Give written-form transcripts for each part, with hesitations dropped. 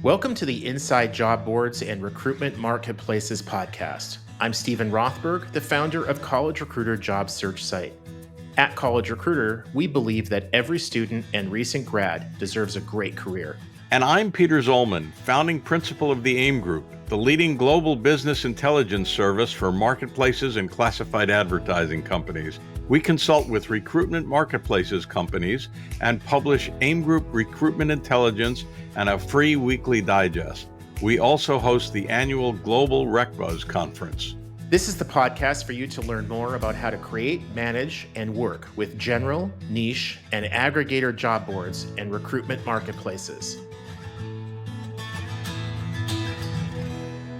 Welcome to the Inside Job Boards and Recruitment Marketplaces podcast. I'm Stephen Rothberg, the founder of College Recruiter job search site. At College Recruiter, we believe that every student and recent grad deserves a great career. And I'm Peter Zollman, founding principal of the AIM Group, the leading global business intelligence service for marketplaces and classified advertising companies. We consult with recruitment marketplaces companies and publish AIM Group recruitment intelligence and a free weekly digest. We also host the annual Global RecBuzz conference. This is the podcast for you to learn more about how to create, manage, and work with general, niche, and aggregator job boards and recruitment marketplaces.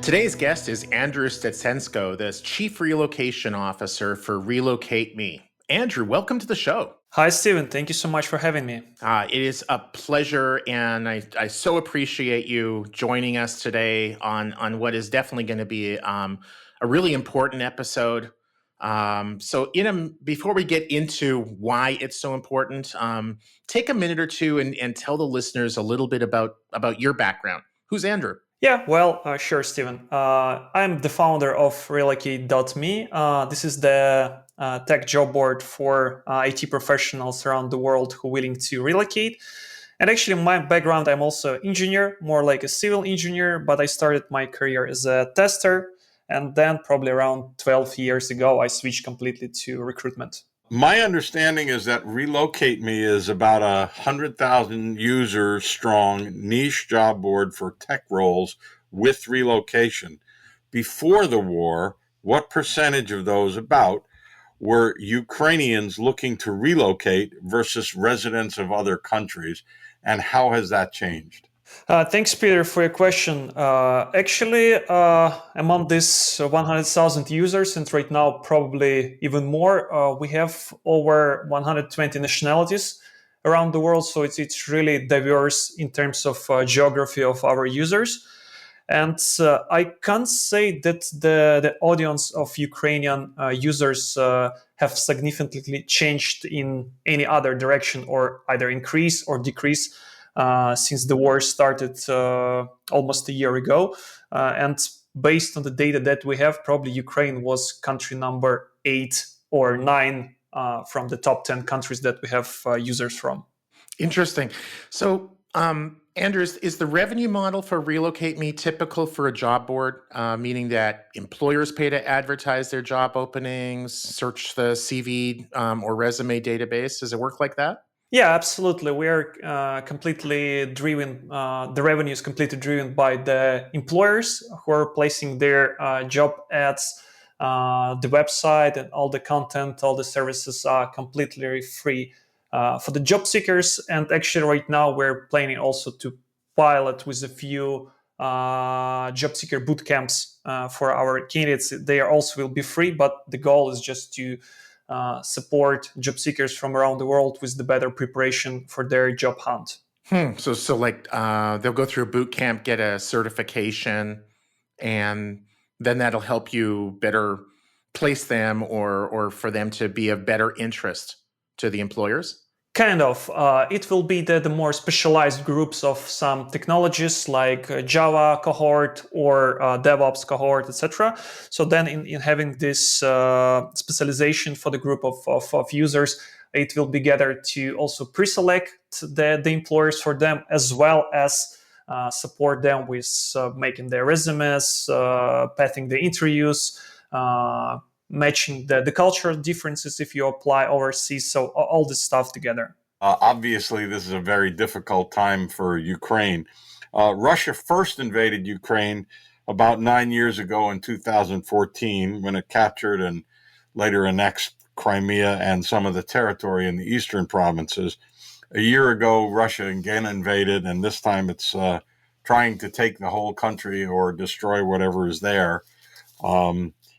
Today's guest is Andrew Stetsenko, the Chief Relocation Officer for Relocate Me. Andrew, welcome to the show. Hi, Stephen. Thank you so much for having me. It is a pleasure, and I so appreciate you joining us today on what is definitely going to be a really important episode. Before we get into why it's so important, take a minute or two and tell the listeners a little bit about your background. Who's Andrew? Sure, Stephen. I'm the founder of Relocate.me. This is the tech job board for IT professionals around the world who are willing to relocate. And actually, my background, I'm also an engineer, more like a civil engineer, but I started my career as a tester. And then probably around 12 years ago, I switched completely to recruitment. My understanding is that Relocate Me is about 100,000 users strong niche job board for tech roles with relocation. Before the war, what percentage of those were Ukrainians looking to relocate versus residents of other countries, and how has that changed? Thanks, Peter, for your question. Among these 100,000 users, and right now probably even more, we have over 120 nationalities around the world. So it's really diverse in terms of geography of our users. And I can't say that the audience of Ukrainian users have significantly changed in any other direction or either increase or decrease since the war started almost a year ago. And based on the data that we have, probably Ukraine was country number 8 or 9 from the top 10 countries that we have users from. Interesting. So, Andrew, is the revenue model for Relocate Me typical for a job board, meaning that employers pay to advertise their job openings, search the CV or resume database? Does it work like that? Yeah, absolutely. We are completely driven. The revenue is completely driven by the employers who are placing their job ads. The website and all the content, all the services are completely free for the job seekers. And actually, right now, we're planning also to pilot with a few job seeker boot camps for our candidates. They also will be free, but the goal is just to support job seekers from around the world with the better preparation for their job hunt. So they'll go through a boot camp, get a certification, and then that'll help you better place them or for them to be of better interest to the employers? Kind of. It will be the more specialized groups of some technologies like Java cohort or DevOps cohort, etc. So then in having this specialization for the group of users, it will be gathered to also pre-select the employers for them, as well as support them with making their resumes, pathing the interviews, matching the cultural differences if you apply overseas. So all this stuff together. Obviously, this is a very difficult time for Ukraine. Russia first invaded Ukraine about 9 years ago in 2014 when it captured and later annexed Crimea and some of the territory in the eastern provinces. A year ago, Russia again invaded, and this time it's trying to take the whole country or destroy whatever is there.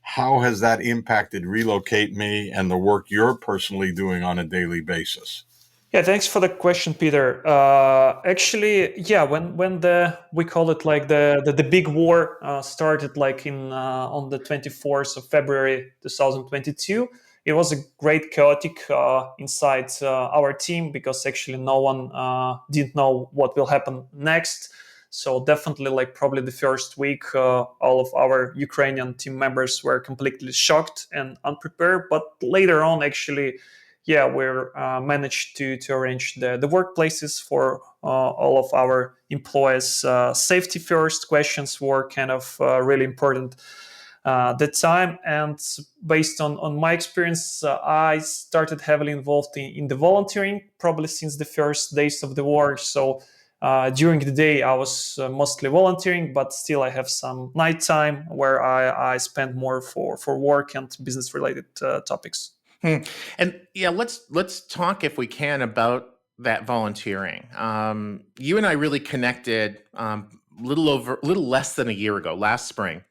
How has that impacted Relocate Me and the work you're personally doing on a daily basis? Yeah, thanks for the question, Peter. When we call it like the big war started like on the 24th of February 2022, it was a great chaotic inside our team because actually no one didn't know what will happen next. So definitely, like probably the first week, all of our Ukrainian team members were completely shocked and unprepared. But later on, actually, yeah, we're managed to arrange the workplaces for all of our employees. Safety first questions were kind of really important that time. And based on my experience, I started heavily involved in the volunteering probably since the first days of the war. So during the day, I was mostly volunteering, but still I have some nighttime where I spend more for work and business related topics. And yeah, let's talk if we can about that volunteering. You and I really connected little less than a year ago, last spring,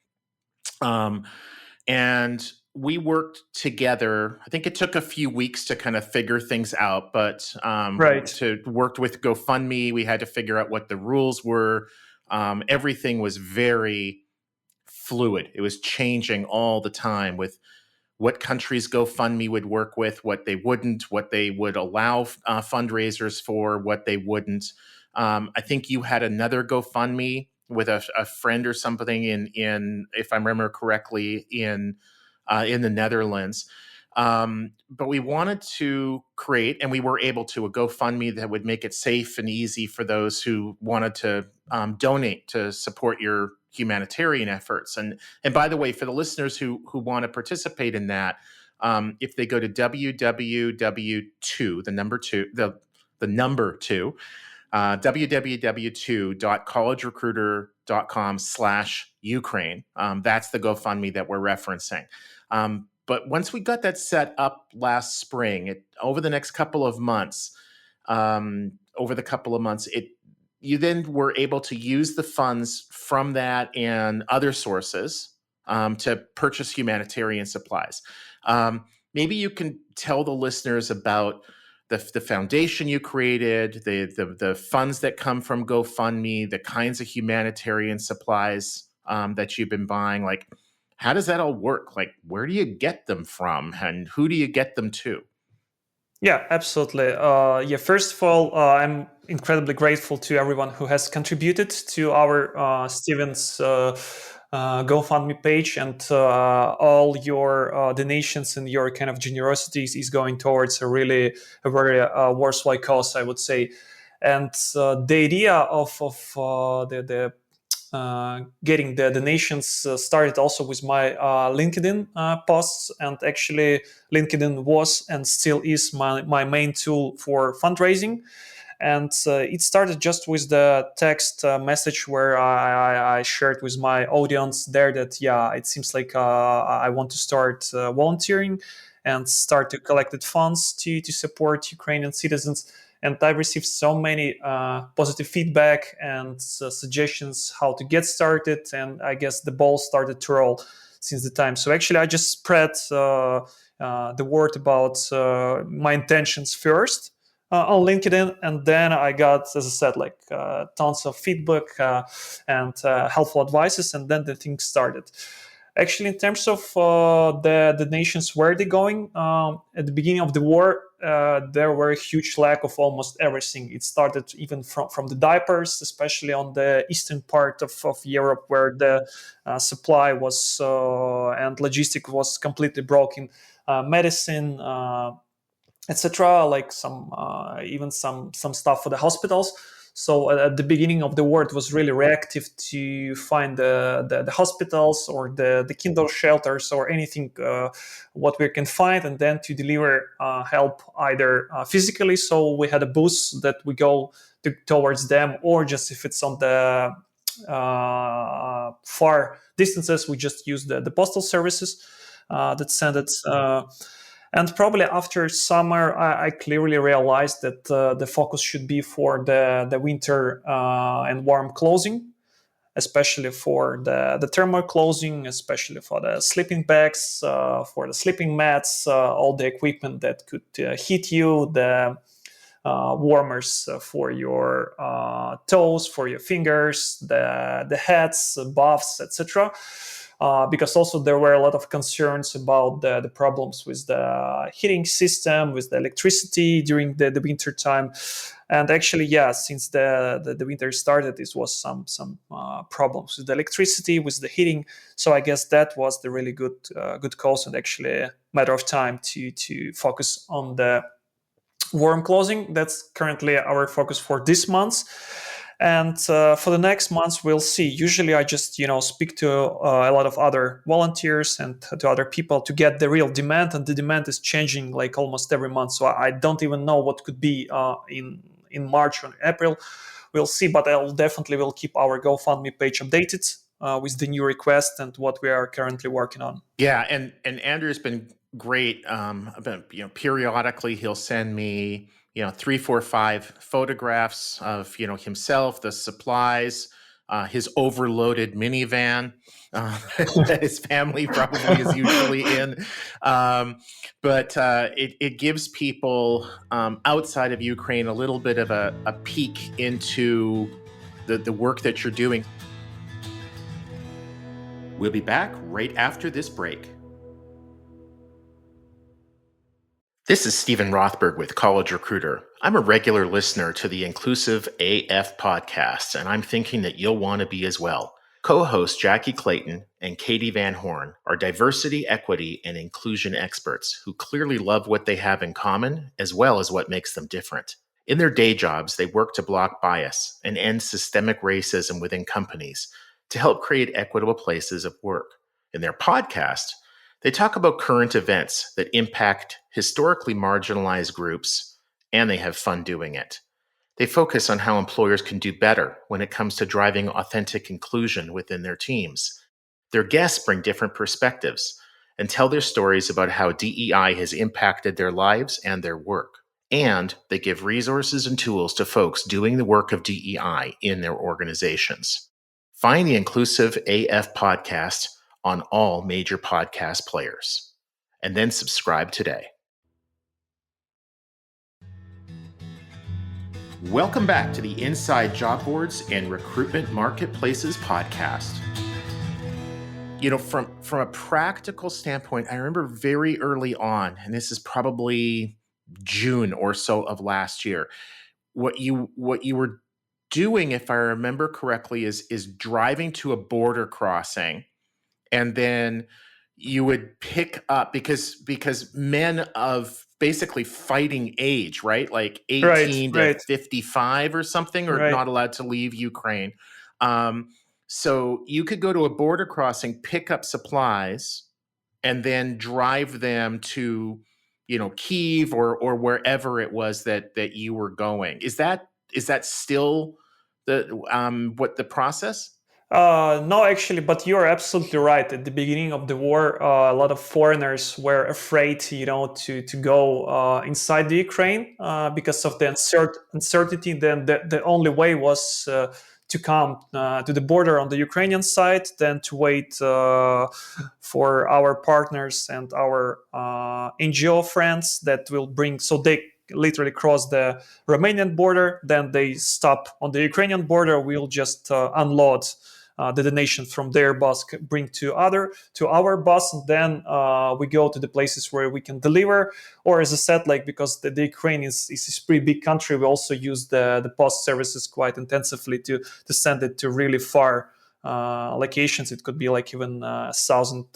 and we worked together. I think it took a few weeks to kind of figure things out, but Right. worked with GoFundMe. We had to figure out what the rules were. Everything was very fluid. It was changing all the time with what countries GoFundMe would work with, what they wouldn't, what they would allow fundraisers for, what they wouldn't. I think you had another GoFundMe with a friend or something in if I remember correctly, in the Netherlands. But we wanted to create, and we were able to, a GoFundMe that would make it safe and easy for those who wanted to donate to support your humanitarian efforts. And by the way, for the listeners who want to participate in that, if they go to www2, the number two, www.collegerecruiter.com/Ukraine. That's the GoFundMe that we're referencing. But once we got that set up last spring, over the couple of months, you then were able to use the funds from that and other sources to purchase humanitarian supplies. Maybe you can tell the listeners about the foundation you created, the funds that come from GoFundMe, the kinds of humanitarian supplies that you've been buying. Like, how does that all work? Like, where do you get them from, and who do you get them to? Yeah, absolutely. Yeah, first of all, I'm incredibly grateful to everyone who has contributed to our Steven's GoFundMe page, and all your donations and your kind of generosity is going towards a very worthwhile cause, I would say. And the idea of the getting the donations started also with my LinkedIn posts, and actually LinkedIn was and still is my main tool for fundraising. And it started just with the text message where I shared with my audience there that, yeah, it seems like I want to start volunteering and start to collect funds to support Ukrainian citizens. And I received so many positive feedback and suggestions how to get started. And I guess the ball started to roll since the time. So actually, I just spread the word about my intentions first on LinkedIn, and then I got, as I said, like tons of feedback and helpful advices, and then the thing started. Actually, in terms of the nations, where they're going, at the beginning of the war, there were a huge lack of almost everything. It started even from the diapers, especially on the eastern part of Europe, where the supply was and logistic was completely broken. Medicine, etc., like some even some stuff for the hospitals. So at the beginning of the war, it was really reactive to find the hospitals or the Kindle shelters or anything what we can find, and then to deliver help either physically. So we had a bus that we go towards them, or just if it's on the far distances, we just use the postal services that send it. And probably after summer, I clearly realized that the focus should be for the winter and warm clothing, especially for the thermal clothing, especially for the sleeping bags, for the sleeping mats, all the equipment that could heat you, the warmers for your toes, for your fingers, the hats, buffs, etc. Because also there were a lot of concerns about the problems with the heating system, with the electricity during the winter time. And actually, yeah, since the winter started, this was some problems with the electricity, with the heating. So I guess that was the really good cause, and actually a matter of time to focus on the warm clothing. That's currently our focus for this month. And for the next months, we'll see. Usually, I just speak to a lot of other volunteers and to other people to get the real demand, and the demand is changing like almost every month. So I don't even know what could be in March or April. We'll see, but I'll definitely will keep our GoFundMe page updated with the new request and what we are currently working on. Yeah, and Andrew's been great. About, periodically he'll send me 3, 4, 5 photographs of himself, the supplies, his overloaded minivan that his family probably is usually in. But it gives people outside of Ukraine a little bit of a peek into the work that you're doing. We'll be back right after this break. This is Stephen Rothberg with College Recruiter. I'm a regular listener to the Inclusive AF podcast, and I'm thinking that you'll want to be as well. Co-hosts Jackie Clayton and Katie Van Horn are diversity, equity, and inclusion experts who clearly love what they have in common, as well as what makes them different. In their day jobs, they work to block bias and end systemic racism within companies to help create equitable places of work. In their podcast, they talk about current events that impact historically marginalized groups, and they have fun doing it. They focus on how employers can do better when it comes to driving authentic inclusion within their teams. Their guests bring different perspectives and tell their stories about how DEI has impacted their lives and their work. And they give resources and tools to folks doing the work of DEI in their organizations. Find the Inclusive AF podcast on all major podcast players, and then subscribe today. Welcome back to the Inside Job Boards and Recruitment Marketplaces podcast. From a practical standpoint, I remember very early on, and this is probably June or so of last year, what you were doing, if I remember correctly, is driving to a border crossing, and then you would pick up because men of basically fighting age, right? Like 18 to Right. 55 or something, are Right. not allowed to leave Ukraine. So you could go to a border crossing, pick up supplies, and then drive them to, Kyiv or wherever it was that you were going. Is that still what the process? No, actually, but you're absolutely right. At the beginning of the war, a lot of foreigners were afraid, to go inside the Ukraine because of the uncertainty. Then the only way was to come to the border on the Ukrainian side, then to wait for our partners and our NGO friends that will bring. So they literally cross the Romanian border, then they stop on the Ukrainian border. We'll just unload the donation from their bus, bring to our bus, and then we go to the places where we can deliver. Or as I said, like, because the Ukraine is a pretty big country, we also use the post services quite intensively to send it to really far locations. It could be like even 1,000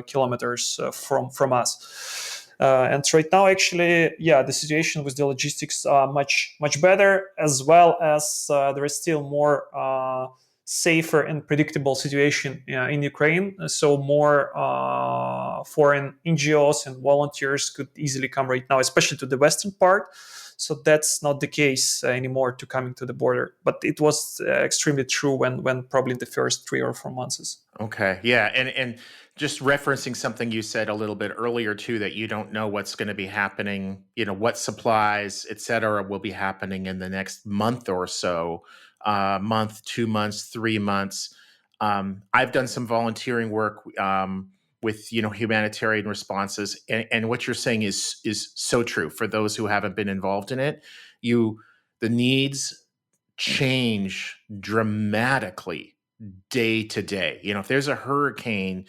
kilometers from us. And right now, actually, the situation with the logistics are much better, as well as there is still more safer and predictable situation in Ukraine. So more foreign NGOs and volunteers could easily come right now, especially to the western part. So that's not the case anymore to coming to the border. But it was extremely true when probably in the first 3 or 4 months. Okay. Yeah. And just referencing something you said a little bit earlier too, that you don't know what's going to be happening, what supplies, et cetera, will be happening in the next month or so, month, 2 months, 3 months. I've done some volunteering work with humanitarian responses, and what you're saying is so true for those who haven't been involved in it. The needs change dramatically day to day. If there's a hurricane,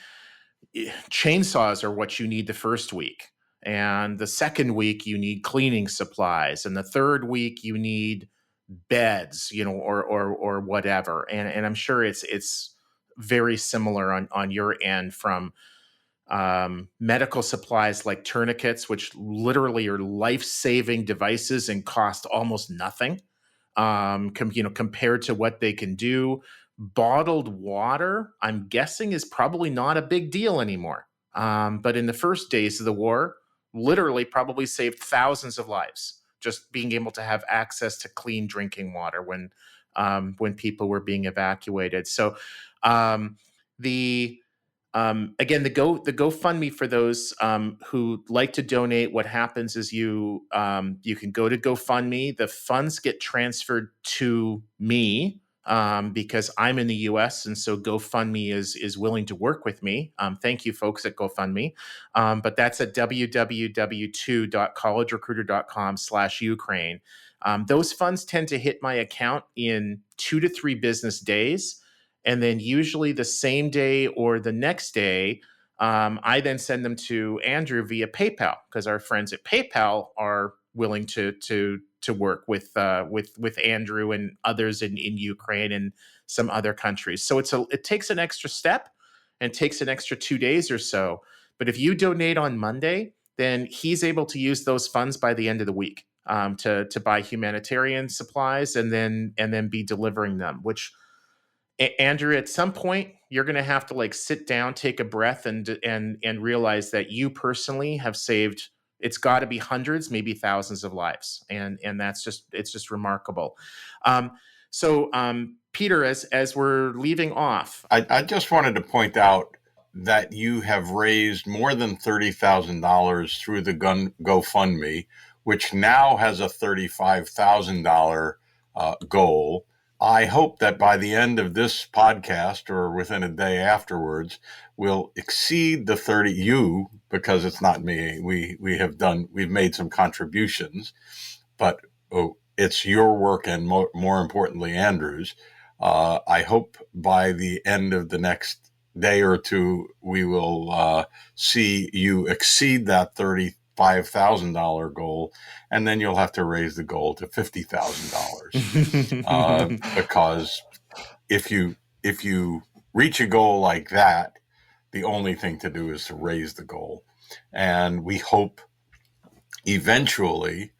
chainsaws are what you need the first week. And the second week you need cleaning supplies, and the third week you need beds, or whatever. And I'm sure it's very similar on your end, from medical supplies like tourniquets, which literally are life-saving devices and cost almost nothing, compared to what they can do. Bottled water, I'm guessing, is probably not a big deal anymore. But in the first days of the war, literally probably saved thousands of lives, just being able to have access to clean drinking water when people were being evacuated. So the again, the GoFundMe, for those who like to donate, what happens is you can go to GoFundMe. The funds get transferred to me because I'm in the U.S. and so GoFundMe is willing to work with me. Thank you, folks at GoFundMe. But that's at www.collegerecruiter.com/Ukraine. Those funds tend to hit my account in 2 to 3 business days. And then usually the same day or the next day, I then send them to Andrew via PayPal, because our friends at PayPal are willing to work with Andrew and others in Ukraine and some other countries. So it takes an extra step and takes an extra 2 days or so. But if you donate on Monday, then he's able to use those funds by the end of the week to buy humanitarian supplies and then be delivering them, which, Andrew, at some point you're going to have to sit down, take a breath, and realize that you personally have saved. It's got to be hundreds, maybe thousands of lives, and it's just remarkable. So, Peter, as we're leaving off, I just wanted to point out that you have raised more than $30,000 through the GoFundMe, which now has a $35,000 goal. I hope that by the end of this podcast, or within a day afterwards, we'll exceed the 30. Because it's not me. We've made some contributions, but it's your work, and more importantly, Andrew's. I hope by the end of the next day or two, we will see you exceed that $35,000 goal, and then you'll have to raise the goal to $50,000 because if you reach a goal like that, the only thing to do is to raise the goal, and we hope eventually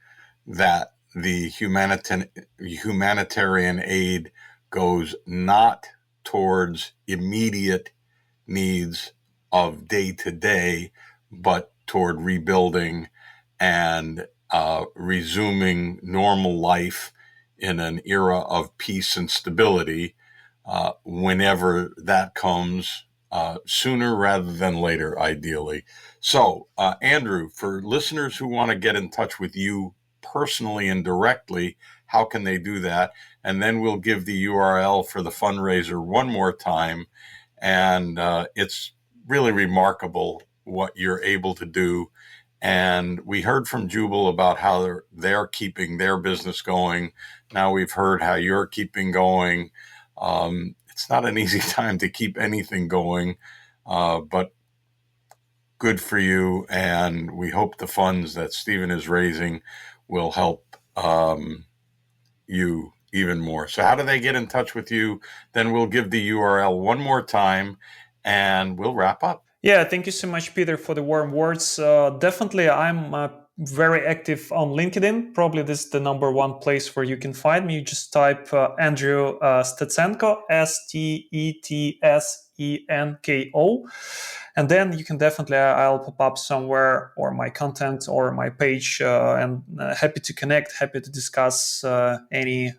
that the humanitarian aid goes not towards immediate needs of day to day, but toward rebuilding and resuming normal life in an era of peace and stability, whenever that comes, sooner rather than later, ideally. So, Andrew, for listeners who want to get in touch with you personally and directly, how can they do that? And then we'll give the URL for the fundraiser one more time. And it's really remarkable what you're able to do. And we heard from Jubal about how they're keeping their business going. Now we've heard how you're keeping going. It's not an easy time to keep anything going, but good for you. And we hope the funds that Stephen is raising will help you even more. So how do they get in touch with you? Then we'll give the URL one more time and we'll wrap up. Yeah, thank you so much, Peter, for the warm words. Definitely, I'm very active on LinkedIn. Probably this is the number one place where you can find me. You just type Andrew Stetsenko, Stetsenko. And then you can definitely, I'll pop up somewhere, or my content or my page, and happy to connect, happy to discuss any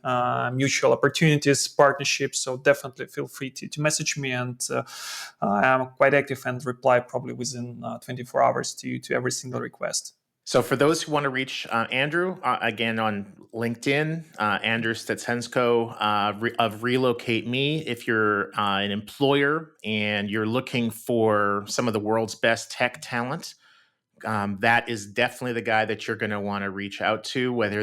mutual opportunities, partnerships. So definitely feel free to message me, and I'm quite active and reply probably within 24 hours to every single request. So for those who want to reach Andrew, again, on LinkedIn, Andrew Stetsenko of Relocate Me. If you're an employer and you're looking for some of the world's best tech talent, that is definitely the guy that you're going to want to reach out to, whether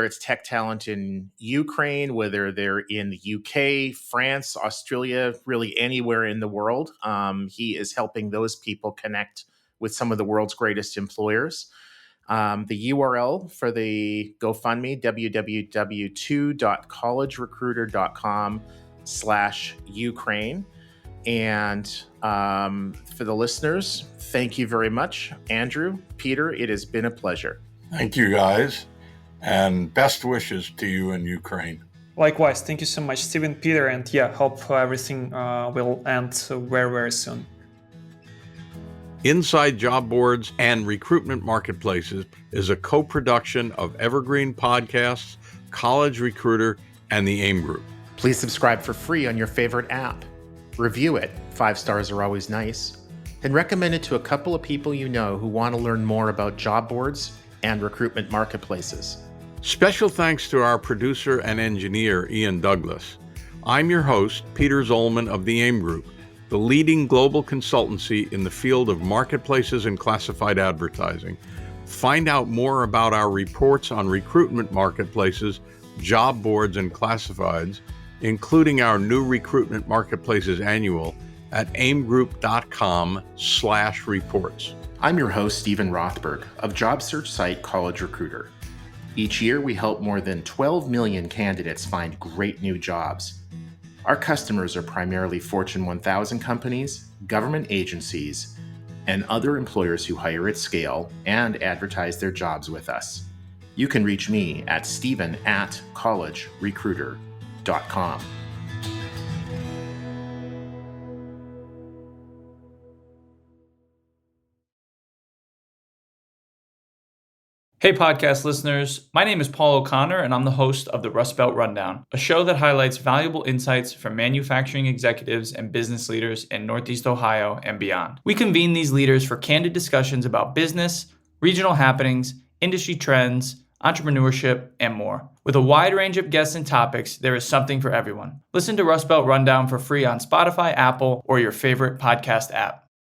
it's tech talent in Ukraine, whether they're in the UK, France, Australia, really anywhere in the world. He is helping those people connect with some of the world's greatest employers. The URL for the GoFundMe, www.collegerecruiter.com/Ukraine. And for the listeners, thank you very much. Andrew, Peter, it has been a pleasure. Thank you, guys. And best wishes to you in Ukraine. Likewise, thank you so much, Stephen, Peter, and hope everything will end very, very soon. Inside Job Boards and Recruitment Marketplaces is a co-production of Evergreen Podcasts, College Recruiter, and the AIM Group. Please subscribe for free on your favorite app. Review it, 5 stars are always nice. And recommend it to a couple of people you know who want to learn more about job boards and recruitment marketplaces. Special thanks to our producer and engineer, Ian Douglas. I'm your host, Peter Zollman of the AIM Group, the leading global consultancy in the field of marketplaces and classified advertising. Find out more about our reports on recruitment marketplaces, job boards, and classifieds, including our new Recruitment Marketplaces Annual at aimgroup.com/reports. I'm your host, Stephen Rothberg, of job search site College Recruiter. Each year, we help more than 12 million candidates find great new jobs. Our customers are primarily Fortune 1000 companies, government agencies, and other employers who hire at scale and advertise their jobs with us. You can reach me at stephen@collegerecruiter.com. Hey podcast listeners, my name is Paul O'Connor and I'm the host of the Rust Belt Rundown, a show that highlights valuable insights from manufacturing executives and business leaders in Northeast Ohio and beyond. We convene these leaders for candid discussions about business, regional happenings, industry trends, entrepreneurship, and more. With a wide range of guests and topics, there is something for everyone. Listen to Rust Belt Rundown for free on Spotify, Apple, or your favorite podcast app.